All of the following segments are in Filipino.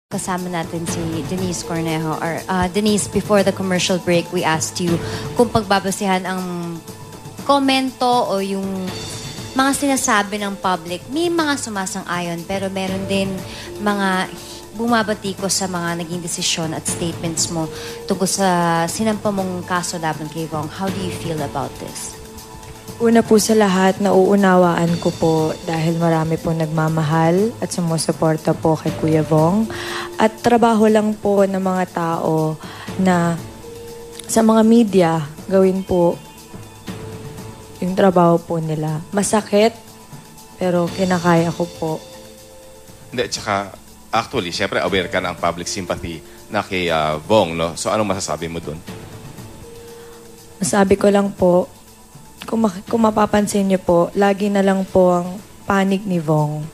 Kasama natin si Denise Cornejo. Or, Denise, before the commercial break, we asked you kung pagbabasihan ang komento o yung mga sinasabi ng public. May mga sumasang-ayon, pero meron din mga bumabatikos sa mga naging desisyon at statements mo tungkol sa sinampa mong kaso laban kay Vong. How do you feel about this? Una po sa lahat, nauunawaan ko po dahil marami po nagmamahal at sumusuporta po kay Kuya Vong. At trabaho lang po ng mga tao na sa mga media gawin po yung trabaho po nila. Masakit, pero kinakaya ko po. Hindi, tsaka actually, syempre aware ka ng public sympathy na kay Vong, no? So anong masasabi mo dun? Masabi ko lang po, kung mapapansin niyo po, lagi na lang po ang panig ni Vong.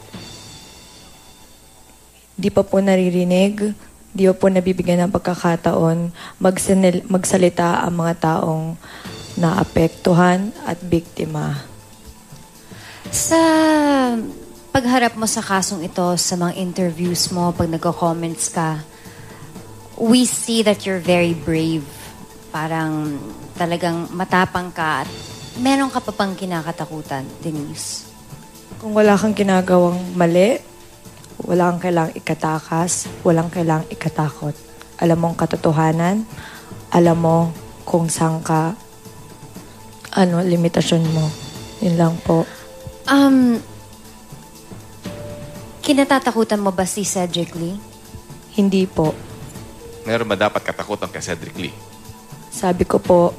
Di pa po naririnig, di pa po nabibigyan ng pagkakataon magsalita ang mga taong naapektuhan at biktima. Sa pagharap mo sa kasong ito, sa mga interviews mo, pag nagko-comments ka, we see that you're very brave. Parang talagang matapang ka at meron ka pa pang kinakatakutan, Denise? Kung wala kang ginagawang mali, wala kang kailangang ikatakas, walang kailangang ikatakot. Alam mo ang katotohanan, alam mo kung saan ka, limitasyon mo. Yun lang po. Kinatatakutan mo ba si Cedric Lee? Hindi po. Meron ba dapat katakutan kay Cedric Lee? Sabi ko po,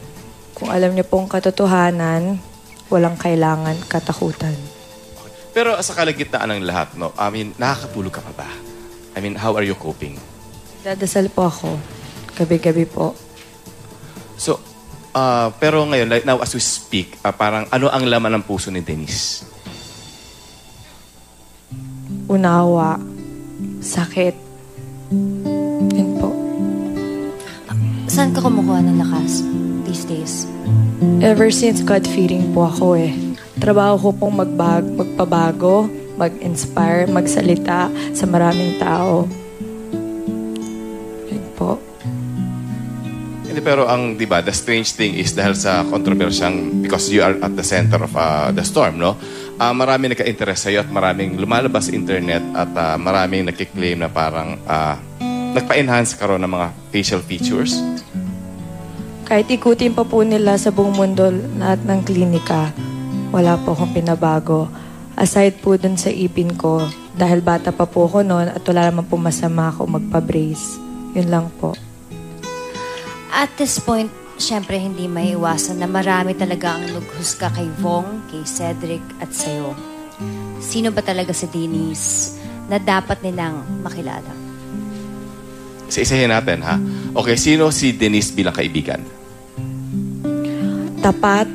kung alam niyo pong katotohanan, walang kailangan katakutan. Okay. Pero sa kalagitnaan ng lahat, no? Nakakatulog ka pa ba? How are you coping? Dadasal po ako. Gabi-gabi po. So, pero ngayon, like now as we speak, parang ano ang laman ng puso ni Denise? Unawa. Sakit. Yun po. Saan ka kumukuha ng lakas these days? Ever since God-fearing po ako Trabaho ko pong magpabago, mag-inspire, magsalita sa maraming tao. Yun po. Hindi, pero di ba, the strange thing is dahil sa kontrobersyang, because you are at the center of the storm, no? Maraming nagka-interest sa'yo at maraming lumalabas sa internet at maraming nakiklaim na parang nagpa-enhance ka ron ng mga facial features. Kahit ikutin pa po nila sa buong mundo lahat ng klinika, wala po akong pinabago. Aside po dun sa ipin ko, dahil bata pa po ako noon at wala naman po masama ako magpa-brace. Yun lang po. At this point, syempre hindi maiiwasan na marami talaga ang naghusga kay Vong, kay Cedric at sa'yo. Sino ba talaga si Denise na dapat nilang makilala? Isa-isahin natin, ha? Okay, sino si Denise bilang kaibigan? Tapat,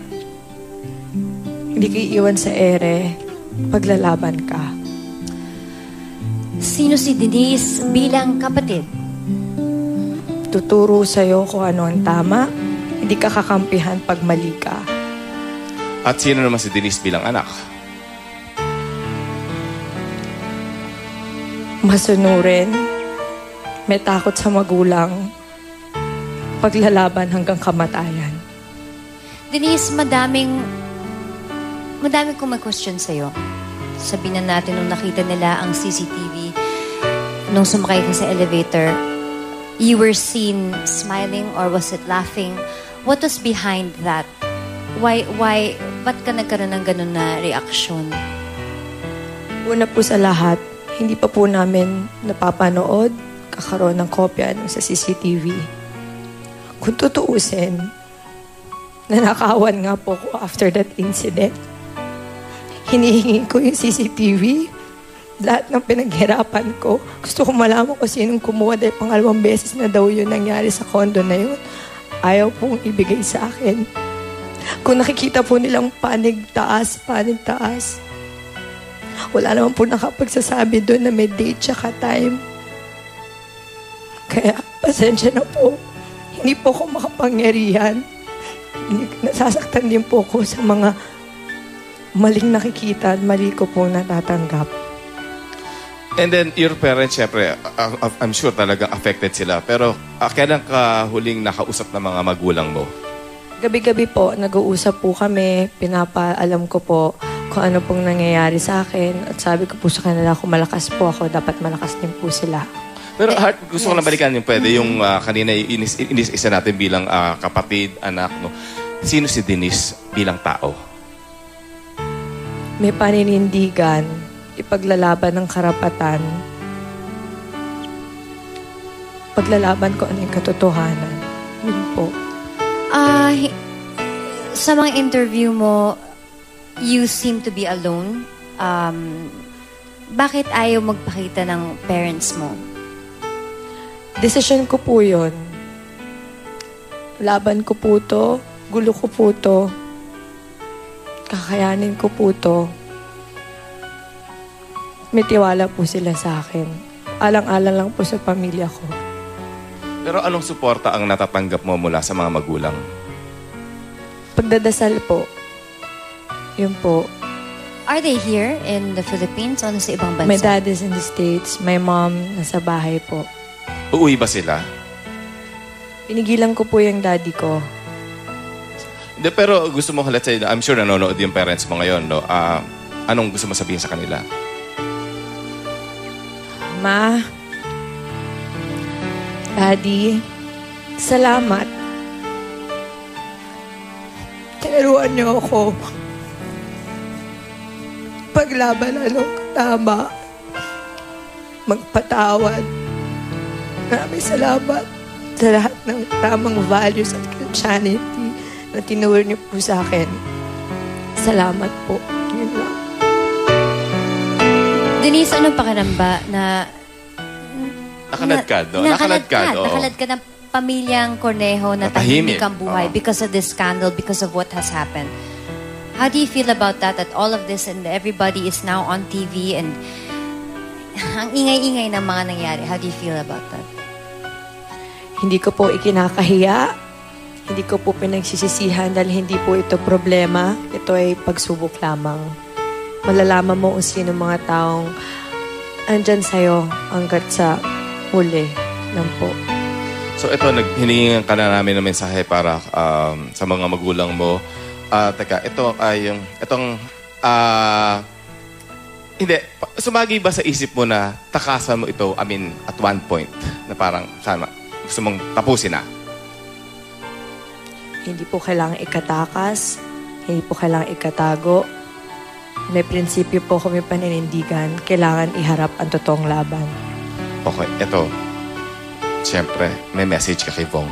hindi ka iiwan sa ere, paglalaban ka. Sino si Denise bilang kapatid? Tuturo sa'yo kung ano ang tama, hindi ka kakampihan pag mali ka. At sino naman si Denise bilang anak? Masunurin, may takot sa magulang, paglalaban hanggang kamatayan. Denise, madaming kong may question sa'yo. Sabihin na natin nung nakita nila ang CCTV, nung sumakay ka sa elevator, you were seen smiling or was it laughing? What was behind that? Ba't ka nagkaroon ng ganun na reaksyon? Una po sa lahat, hindi pa po namin napapanood, kakaroon ng kopya sa CCTV. Kung tutuusin, nanakawan nga po ko after that incident. Hinihingi ko yung CCTV. Lahat ng pinaghirapan ko. Gusto ko malaman kung sinong kumuha dahil pangalawang beses na daw yun nangyari sa condo na yun. Ayaw pong ibigay sa akin. Kung nakikita po nilang panig taas. Wala naman po nakapagsasabi doon na may date tsaka time. Kaya pasensya na po. Hindi po ako makapangyarihan. Nasasaktan din po ako sa mga maling nakikita at mali ko pong natatanggap. And then, your parents, syempre, I'm sure talagang affected sila. Pero, kailan ka huling nakausap ng mga magulang mo? Gabi-gabi po, nag-uusap po kami. Pinapaalam ko po kung ano pong nangyayari sa akin. At sabi ko po sa kanila, kung malakas po ako, dapat malakas din po sila. Pero, Heart, gusto ko lang balikan yung pwede. Yung kanina, isa natin bilang kapatid, anak, no? Sino si Denise bilang tao? May paninindigan, ipaglalaban ng karapatan, paglalaban ko ano yung katotohanan. Yun po. Sa mga interview mo, you seem to be alone. Bakit ayaw magpakita ng parents mo? Desisyon ko po yun. Laban ko po to, gulo ko po to, kakayanin ko po to. May tiwala po sila sa akin. Alang-alang lang po sa pamilya ko. Pero anong suporta ang natatanggap mo mula sa mga magulang? Pagdadasal po. Yun po. Are they here in the Philippines o nasa ibang bansa? My dad is in the States. My mom nasa bahay po. Uuwi ba sila? Pinigilan ko po yung daddy ko. De, pero gusto mo, let's say, I'm sure nanonood yung parents mo ngayon, no? Anong gusto mo sabihin sa kanila? Ma, Daddy, salamat. Tinuruan niyo ako. Paglaban anong tama. Magpatawad. Maraming salamat sa lahat ng tamang values at Christianity na tinuro niyo po sa akin. Salamat po. Yun lang. Denise, anong pakiramdam na Nakaladkad, no? Nakaladkad, oo. Nakaladkad ng pamilyang Cornejo na tahimik ang buhay because of this scandal, because of what has happened. How do you feel about that all of this and everybody is now on TV and ang ingay-ingay ng mga nangyari? How do you feel about that? Hindi ko po ikinakahiya. Hindi ko po pinagsisisihan dahil hindi po ito problema. Ito ay pagsubok lamang. Malalaman mo kung sino mga taong andyan sa'yo hanggat sa huli lang po. So ito, hinihingan ka na namin ng mensahe para sa mga magulang mo. Teka, ito ay yung, hindi, sumagi ba sa isip mo na takasan mo ito, at one point, na parang, sana, gusto mong tapusin na? Hindi po kailangan ikatakas. Hindi po kailangan ikatago. May prinsipyo po kami paninindigan. Kailangan iharap ang totoong laban. Okay, ito. Siyempre, may message ka kay Vong.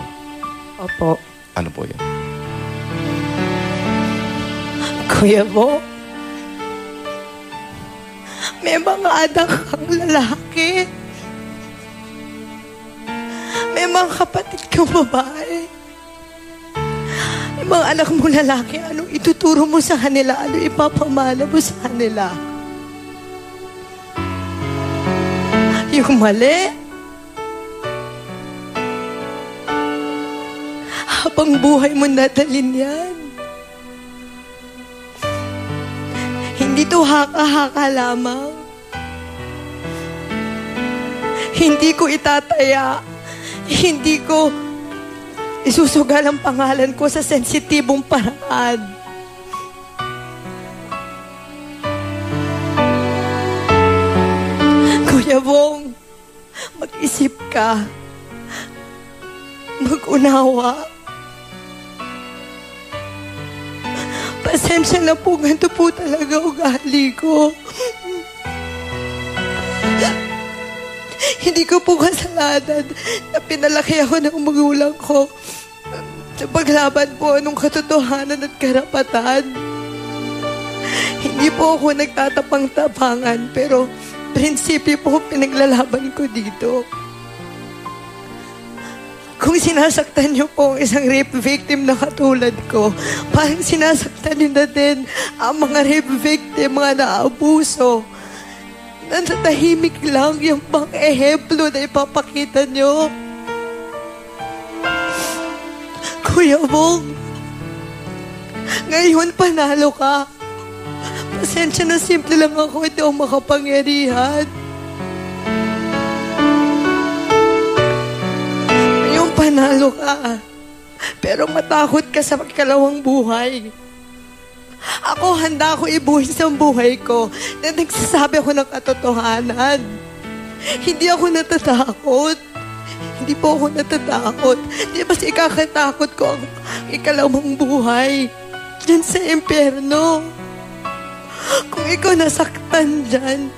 Opo. Ano po yun? Kuya Bo, may mga anak kang lalaki. May mga kapatid kang babae. May mga anak mo lalaki, anong ituturo mo sa kanila? Ano ipapamana mo sa kanila? Yung mali. Habang buhay mo nadalin yan. Hindi to haka-haka lamang. Hindi ko itataya. Hindi ko isusugal ang pangalan ko sa sensitibong paraan. Kuya Bong, mag-isip ka. Mag-unawa. Pasensya na po, ganito po talaga ugali ko. Hindi ko po kasalanan na pinalaki ako ng magulang ko sa paglaban po anong katotohanan at karapatan. Hindi po ako nagtatapang-tapangan, pero prinsipyo po pinaglalaban ko dito. Kung sinasaktan niyo po ang isang rape victim na katulad ko, parang sinasaktan niyo na din ang mga rape victim, mga naabuso. Nanatahimik lang yung pang-ehemplo na ipapakita niyo. Kuya Bong, ngayon panalo ka. Pasensya na, simple lang ako, ito ang makapangyarihan. mananalo ka. Pero matakot ka sa ikalawang buhay. Ako, handa ako ibuhis ang buhay ko na nagsasabi ako ng katotohanan. Hindi ako natatakot. Hindi po ako natatakot. Di ba ikakatakot ko ang ikalawang buhay dyan sa impyerno? Kung ikaw nasaktan dyan,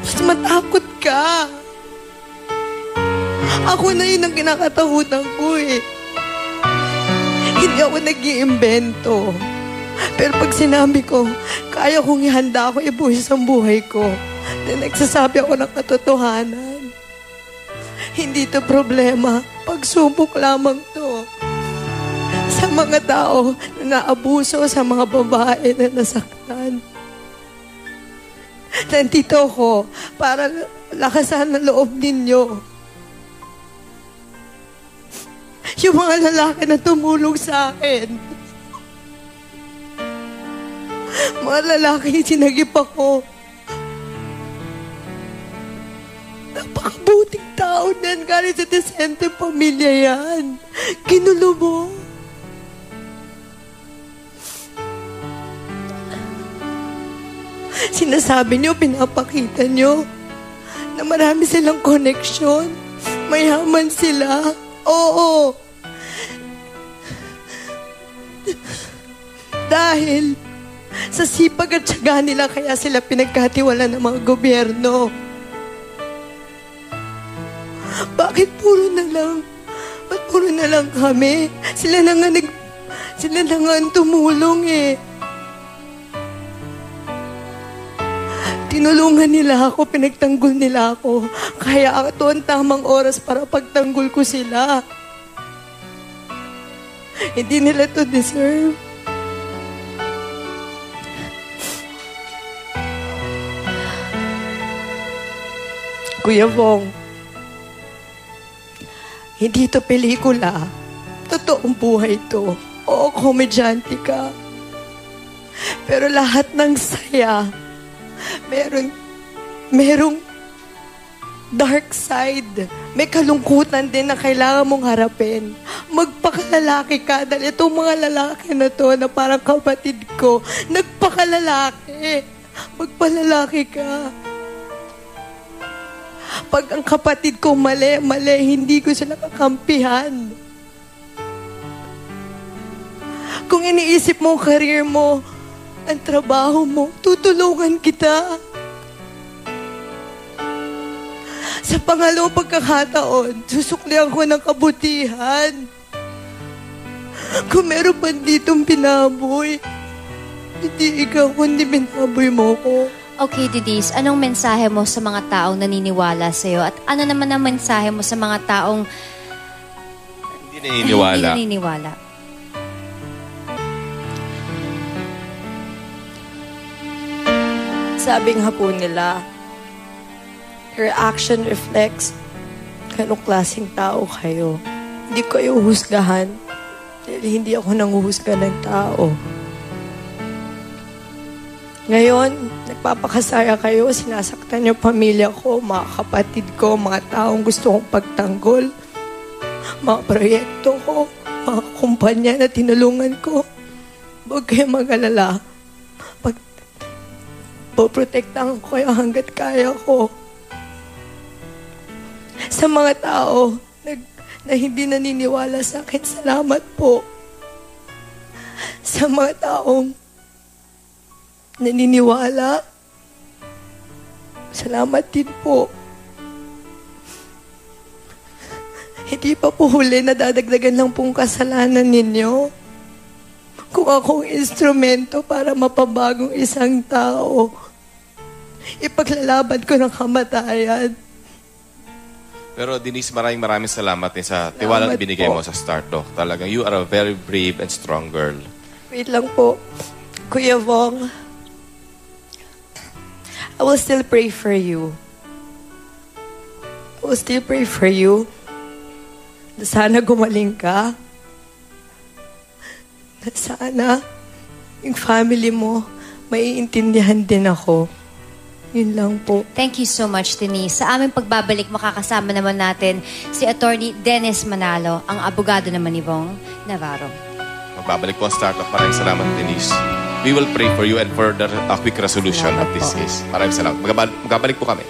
mas matakot ka. Ako na yun ang kinakatakutan ko eh. Hindi ako nag-iimbento. Pero pag sinabi ko, kaya kong ihanda ako ibuhis ang buhay ko, then nagsasabi ako ng katotohanan. Hindi to problema. Pagsubok lamang to. Sa mga tao na naabuso, sa mga babae na nasaktan. Nandito ako para lakasan ang loob ninyo. Yung mga lalaki na tumulong sa akin. Mga lalaki yung sinagip ako. Napakabuting tao yan. Galing sa desente pamilya yan. Ginulo mo. Sinasabi niyo, pinapakita niyo na marami silang koneksyon. Mayaman sila. Oo. Dahil sa sipag at tiyaga nila, kaya sila pinagkatiwala ng mga gobyerno. Bakit puro na lang? Ba't puro na lang kami? Sila na nga ang tumulong eh. Tinulungan nila ako, pinagtanggol nila ako. Kaya ito ang tamang oras para pagtanggol ko sila. Hindi nila to deserve. Kuya Bong, hindi to pelikula. Totoong buhay to. Oo, komedyante ka. Pero lahat ng saya, merong dark side. May kalungkutan din na kailangan mong harapin. Magpakalalaki ka dahil itong mga lalaki na to na parang kapatid ko, nagpakalalaki. Magpalalaki ka. Pag ang kapatid ko mali, hindi ko sila kakampihan. Kung iniisip mo ang career mo, ang trabaho mo, tutulungan kita. Sa pangalawang pagkakataon, susuklihan ko ng kabutihan. Kung meron pa ditong binaboy, hindi ikaw, kundi binaboy mo ko. Okay, Denise, anong mensahe mo sa mga taong naniniwala sa'yo? At ano naman ang mensahe mo sa mga taong hindi naniniwala? Hindi naniniwala. Sabi nga po nila, your action reflects kanong klaseng tao kayo. Hindi ko kayo uhusgahan dahil hindi ako nanguhusga ng tao. Ngayon, nagpapakasaya kayo, sinasaktan yung pamilya ko, mga kapatid ko, mga taong gusto kong pagtanggol, mga proyekto ko, mga kumpanya na tinulungan ko. Huwag kayo mag-alala. Poprotektahan ko kayo hanggat kaya ko. Sa mga tao na hindi naniniwala sa akin, salamat po. Sa mga taong naniniwala, salamat din po. Hindi pa po huli, nadadagdagan lang pong kasalanan ninyo. Kung akong instrumento para mapabagong isang tao, ipaglalaban ko ng kamatayan. Pero Denise, maraming salamat din sa tiwalang binigay mo sa Start Talk. Talagang you are a very brave and strong girl. Wait lang po. Kuya Bong, I will still pray for you. I will still pray for you. Na sana gumaling ka. Na sana yung family mo, maiintindihan din ako. Yun lang po. Thank you so much, Denise. Sa aming pagbabalik, makakasama naman natin si Attorney Dennis Manalo, ang abogado naman ni Bong Navarro. Magbabalik po ang startup. Maraming salamat, Denise. We will pray for you and for the quick resolution Salamat of this po. case. Maraming salamat. Magkabalik po kami.